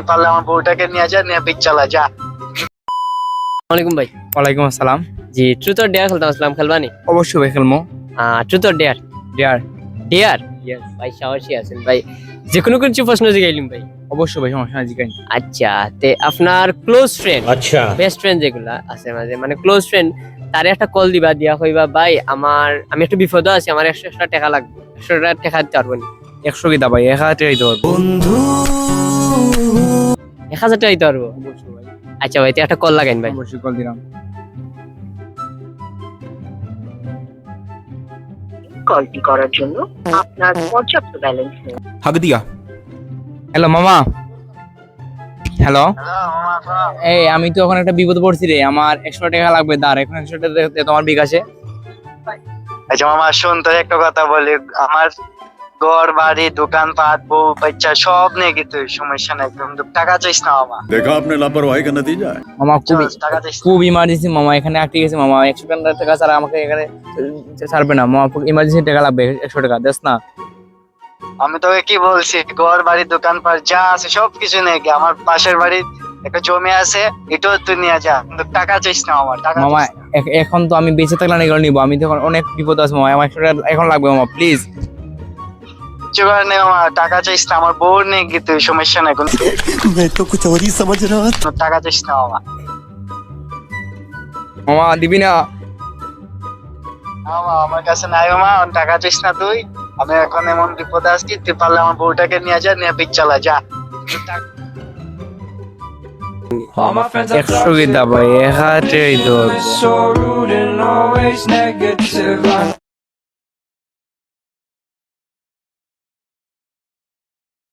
পারলে আমার বউটাকে নিয়ে যা, নিয়ে পিক চালা যা। ওয়ালাইকুম ভাই। ওয়ালাইকুম আসসালাম। জি ট্রুথ অর ডেয়ার খেলতে আসলাম, খেলবানি? অবশ্যই ভাই খেলবো। Truth or dare? Dear. Dare yes ভাই, সাহসী আছেন ভাই। যে কোনো কিছু প্রশ্ন জিগাইলিম ভাই। অবশ্যই ভাই, সমস্যা নাই, জিজ্ঞাসা। আচ্ছা, তে আপনার ক্লোজ ফ্রেন্ড, अच्छा বেস্ট ফ্রেন্ড যেগুলা আছে মাঝে মানে ক্লোজ ফ্রেন্ড, তারে একটা কল দিবা, দিয়া কইবা ভাই আমি একটু বিপদে আছি, আমার 100 টাকা লাগবে, 100 টাকা দিতে পারবো না? 100 কিতা ভাই, 1000 টাকা দিতে পারবো। 1000 টাকা দিতে পারবো? অবশ্যই ভাই, আচ্ছা ভাই, তে একটা কল লাগাইন ভাই। অবশ্যই কল দিলাম। কলটি করার জন্য আপনার পর্যাপ্ত ব্যালেন্স নেই। हक दिया। হ্যালো মামা। হ্যালো, হ্যালো মামা। এই আমি তো এখন একটা বিপদ পড়ছি রে, আমার 100 টাকা লাগবে দাঁড়, এখন 100 টাকা দে তোমার বিকাশে। আচ্ছা মামা শোন, তোর একটা কথা বলি, আমার ঘর বাড়ি দোকানপাট বউ বাচ্চা সব নিয়ে গেছে, সমস্যা নাই, কিন্তু টাকা চাইস না মামা। देखा आपने लापरवाही का नतीजा है। মামা খুব টাকা চাইস না। খুব ইমার্জেন্সি মামা, এখানে আটকে গেছে মামা, 100 টাকা ছাড়া আমাকে এখানে ছাড়বে না মামা, ইমার্জেন্সি টাকা লাগবে, 100 টাকা দেস না। আমি তোকে কি বলছি, ঘর বাড়ি দোকানপাট যা আছে সবকিছু নিয়ে গে, আমার পাশের বাড়ি একটা জমি আছে, এটাও তুই নিয়ে যা, কিন্তু টাকা চাইস না আমার, টাকা মামা চাইস না। এখন তো আমি বেঁচে থাকলে না এগুলো নিবো, আমি তো এখন অনেক বিপদ আছে মামা, আমার 100 টাকা এখন লাগবে মামা, প্লিজ। কিচ্ছু করার নেই মামা, টাকা চাইস না, আমার বউ নিয়ে গেছে, সমস্যা নাই, কোনো मैं तो कुछ और ही समझ रहा था। টাকা চাইস না মামা। মামা দিবি না? মামা আমার কাছে নাই মামা, টাকা চাইস না তুই, আমি এখন এমন বিপদে আছি, তুই পারলে আমার বউটাকে নিয়ে যা, নিয়ে পিক চালা যা। 100 কিতা ভাই, 1000 টাকা দিতে পারবো। so rude and always negative.